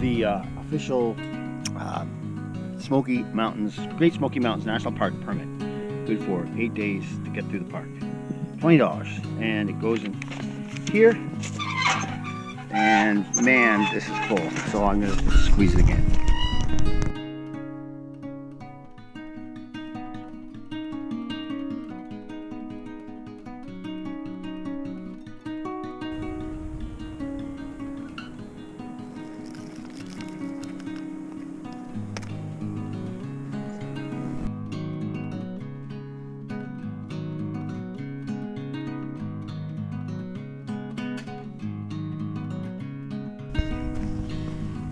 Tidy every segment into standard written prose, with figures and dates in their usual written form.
the official Smoky Mountains, Great Smoky Mountains National Park permit. Good for 8 days to get through the park. $20, and it goes in here. And man, this is full, so I'm gonna squeeze it again.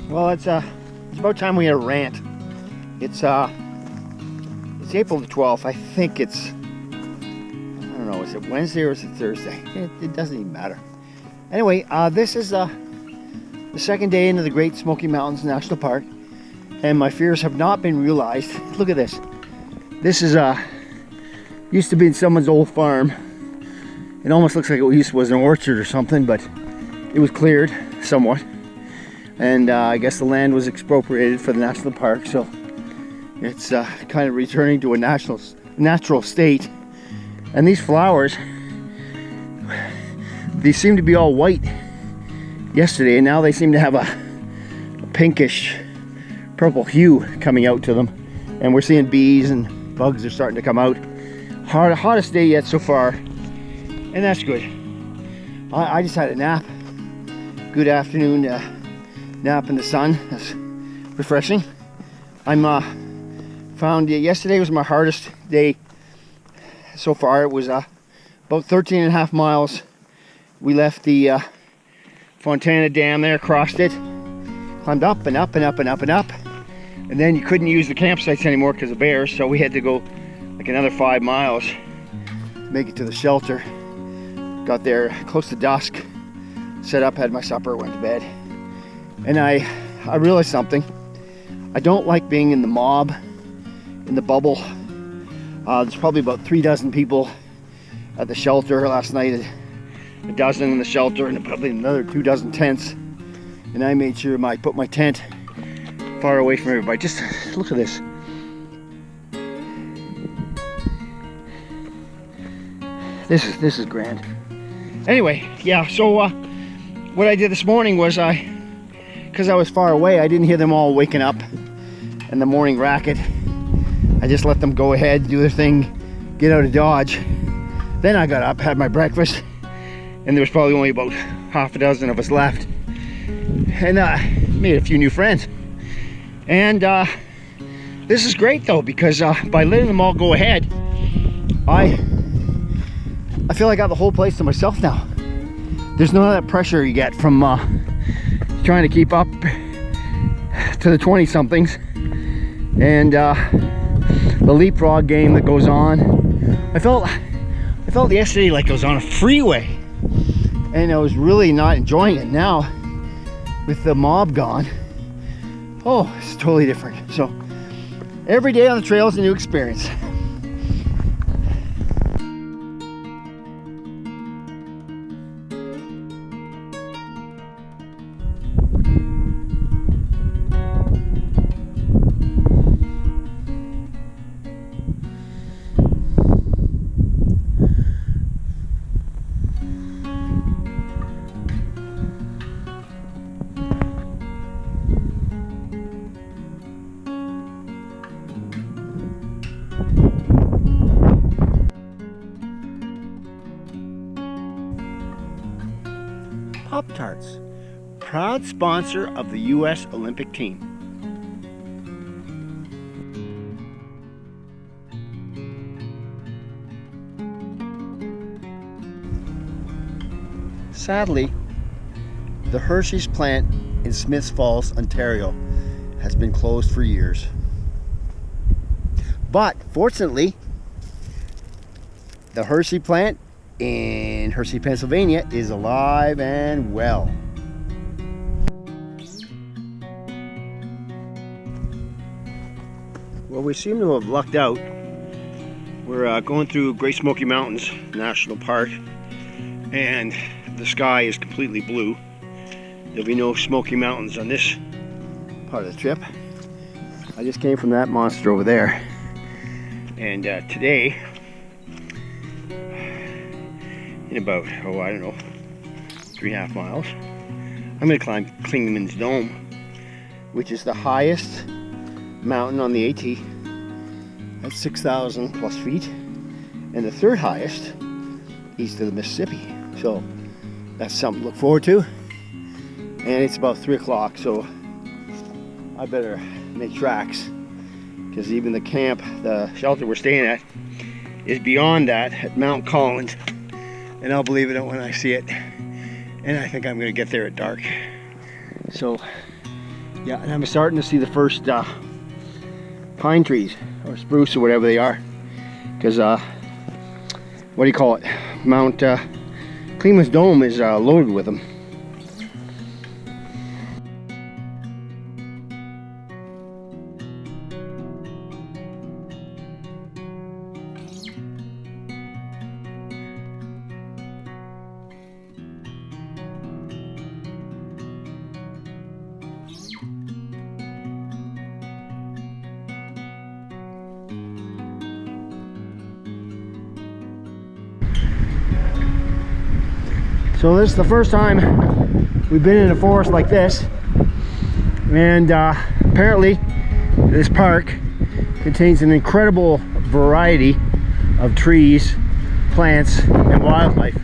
Well, it's about time we had a rant. It's April the 12th. I think it's, I don't know, is it Wednesday or is it Thursday? It doesn't even matter. Anyway, this is the second day into the Great Smoky Mountains National Park, and my fears have not been realized. Look at this. This is used to be someone's old farm. It almost looks like it was an orchard or something, but it was cleared somewhat. And I guess the land was expropriated for the national park, so it's kind of returning to a natural state. And these flowers, they seem to be all white yesterday, and now they seem to have a pinkish purple hue coming out to them. And we're seeing bees and bugs are starting to come out. Hottest day yet so far, and that's good. I just had a nap. Good afternoon nap in the sun. That's refreshing. I'm found yesterday was my hardest day so far. It was about 13.5 miles. We left the Fontana Dam there, crossed it, climbed up and up and up and up and up, and then you couldn't use the campsites anymore because of bears, so we had to go like another 5 miles to make it to the shelter. Got there close to dusk, set up, had my supper, went to bed. And I realized something. I don't like being in the mob, in the bubble. There's probably about 3 dozen people at the shelter last night, a dozen in the shelter, and probably another 2 dozen tents. And I made sure I put my tent far away from everybody. Just look at this. This is grand. Anyway, yeah, so what I did this morning was because I was far away, I didn't hear them all waking up and the morning racket. I just let them go ahead, do their thing, get out of Dodge. Then I got up, had my breakfast, and there was probably only about half a dozen of us left. And made a few new friends. And this is great though, because by letting them all go ahead, I feel like I got the whole place to myself now. There's none of that pressure you get from trying to keep up to the 20-somethings, and the leapfrog game that goes on. I felt yesterday like I was on a freeway, and I was really not enjoying it. Now, with the mob gone, oh, it's totally different. So every day on the trail is a new experience. Pop-Tarts, proud sponsor of the U.S. Olympic team. Sadly, the Hershey's plant in Smiths Falls, Ontario has been closed for years. But fortunately, the Hershey plant in Hershey, Pennsylvania is alive and well. Well, we seem to have lucked out. We're going through Great Smoky Mountains National Park, and the sky is completely blue. There'll be no Smoky Mountains on this part of the trip. I just came from that monster over there. And today, in about, oh, I don't know, 3.5 miles, I'm going to climb Klingman's Dome, which is the highest mountain on the AT. That's 6,000 plus feet. And the third highest east of the Mississippi. So that's something to look forward to. And it's about 3 o'clock, so I better make tracks, because even the camp, the shelter we're staying at, is beyond that at Mount Collins, and I'll believe it when I see it. And I think I'm gonna get there at dark. So yeah, and I'm starting to see the first pine trees or spruce or whatever they are, because what do you call it, Mount Klingman's Dome is loaded with them. So this is the first time we've been in a forest like this, and apparently this park contains an incredible variety of trees, plants, and wildlife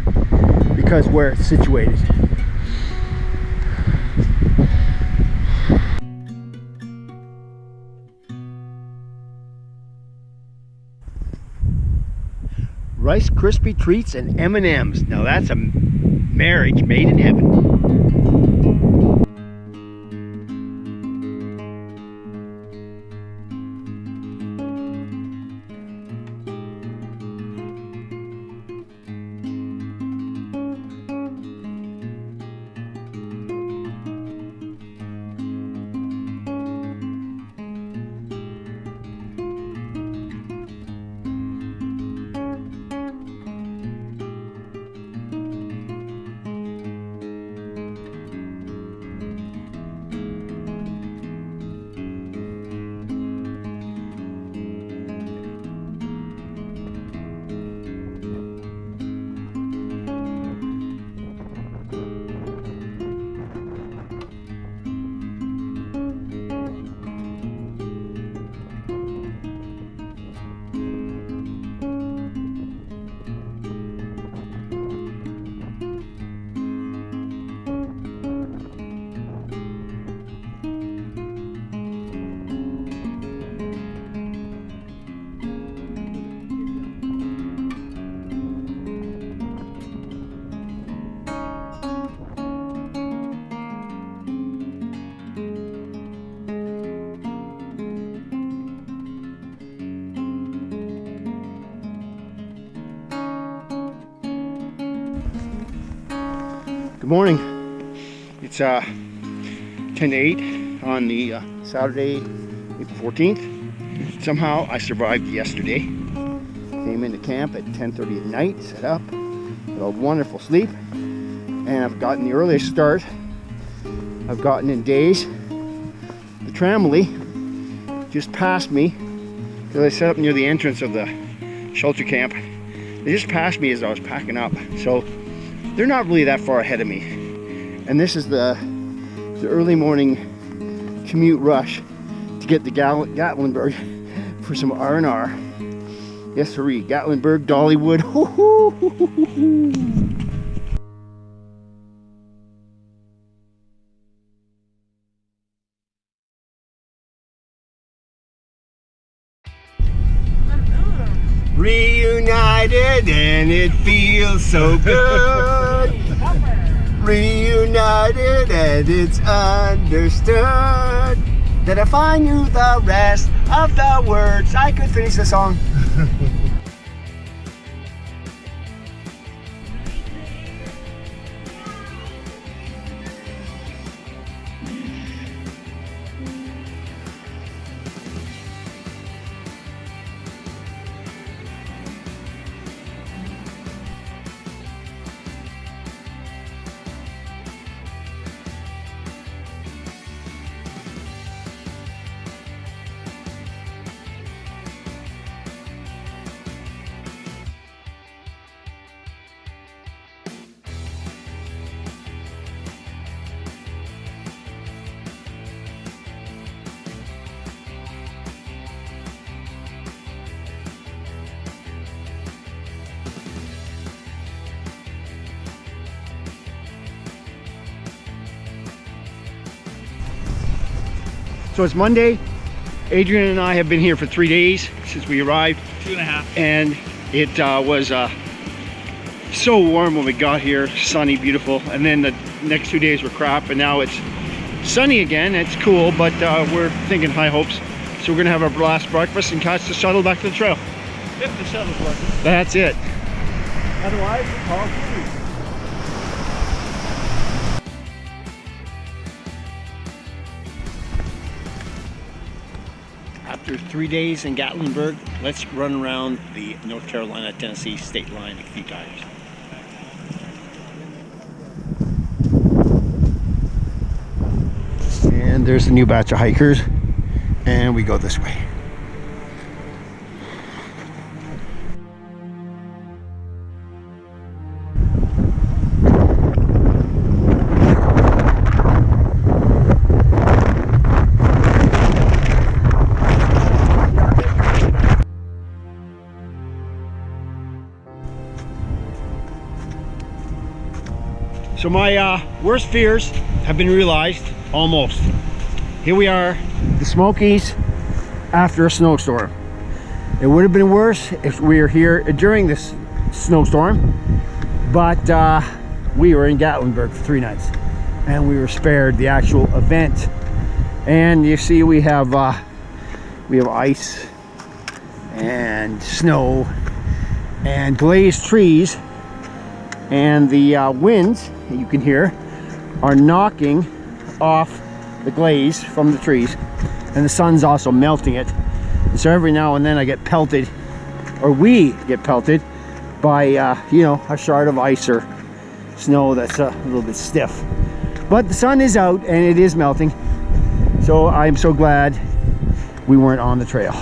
because where it's situated. Rice Krispie treats and M&Ms. Now that's a marriage made in heaven. Good morning. It's 10 to 8 on the Saturday, April 14th. Somehow I survived yesterday. Came into camp at 10:30 at night, set up, had a wonderful sleep, and I've gotten the earliest start I've gotten in days. The tramily just passed me, because I set up near the entrance of the shelter camp. They just passed me as I was packing up. So they're not really that far ahead of me. And this is the early morning commute rush to get to Gatlinburg for some R&R. Yes, sirree, Gatlinburg, Dollywood. Reunited and it feels so good. Reunited and it's understood that if I knew the rest of the words, I could finish the song. So it's Monday. Adrian and I have been here for 3 days since we arrived. 2.5. And it was so warm when we got here, sunny, beautiful. And then the next 2 days were crap, and now it's sunny again. It's cool, but we're thinking high hopes. So we're gonna have our last breakfast and catch the shuttle back to the trail. If the shuttle's working. That's it. Otherwise, it's all free. After 3 days in Gatlinburg, let's run around the North Carolina-Tennessee state line a few times. And there's a new batch of hikers, and we go this way. So my worst fears have been realized, almost. Here we are, the Smokies, after a snowstorm. It would have been worse if we were here during this snowstorm, but we were in Gatlinburg for 3 nights, and we were spared the actual event. And you see, we have ice and snow and glazed trees, and the winds that you can hear are knocking off the glaze from the trees, and the sun's also melting it. And so every now and then I get pelted, or we get pelted by you know, a shard of ice or snow that's a little bit stiff. But the sun is out and it is melting, so I'm so glad we weren't on the trail.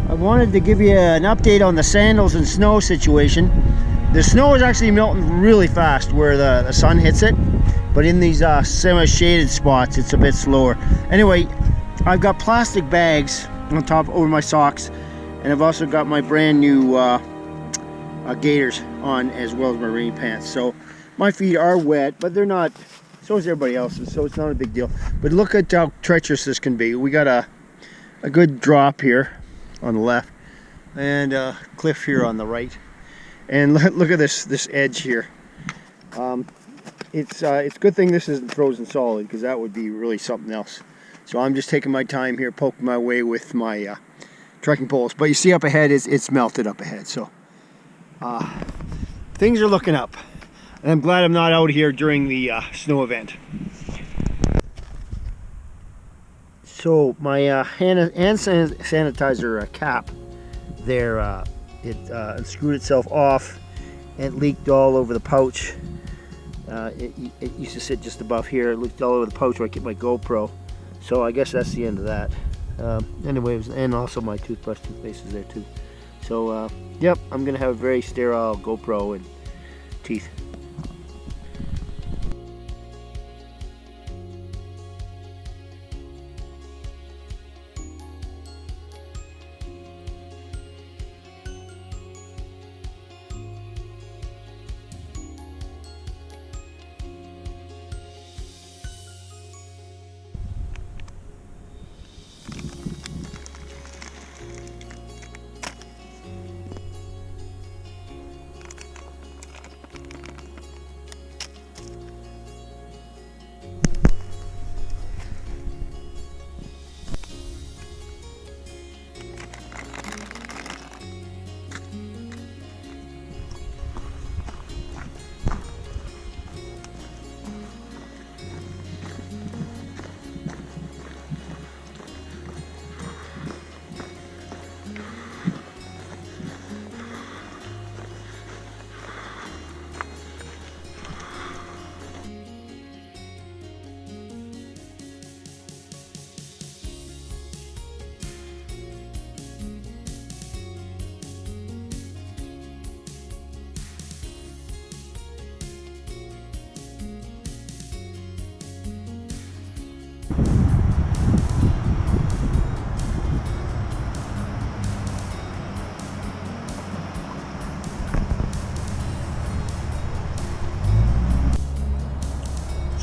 I wanted to give you an update on the sandals and snow situation. The snow is actually melting really fast where the sun hits it, but in these semi-shaded spots it's a bit slower. Anyway, I've got plastic bags on top over my socks, and I've also got my brand new gaiters on, as well as my rain pants. So my feet are wet, but they're not, so is everybody else's, so it's not a big deal. But look at how treacherous this can be. We got a good drop here on the left, and a cliff here on the right, and look at this edge here. It's a good thing this isn't frozen solid, because that would be really something else. So I'm just taking my time here, poking my way with my trekking poles. But you see up ahead, it's melted up ahead, so things are looking up, and I'm glad I'm not out here during the snow event. So my hand sanitizer cap there, it unscrewed itself off and leaked all over the pouch. It used to sit just above here. It leaked all over the pouch where I keep my GoPro. So I guess that's the end of that. Anyways, and also my toothbrush, toothpaste is there too. So yep, I'm gonna have a very sterile GoPro and teeth.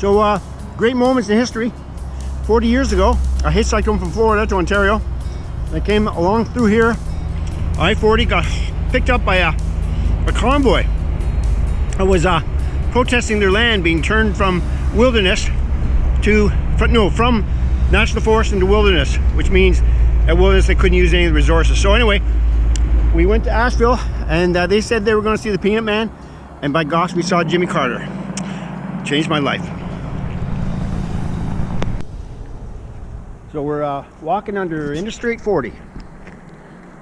So great moments in history. 40 years ago, I hitchhiked home from Florida to Ontario. I came along through here, I-40, got picked up by a convoy. I was protesting their land being turned from wilderness to, from national forest into wilderness, which means at wilderness they couldn't use any of the resources. So anyway, we went to Asheville, and they said they were going to see the Peanut Man, and by gosh, we saw Jimmy Carter. Changed my life. So we're walking under Interstate 40.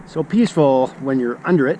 So peaceful when you're under it.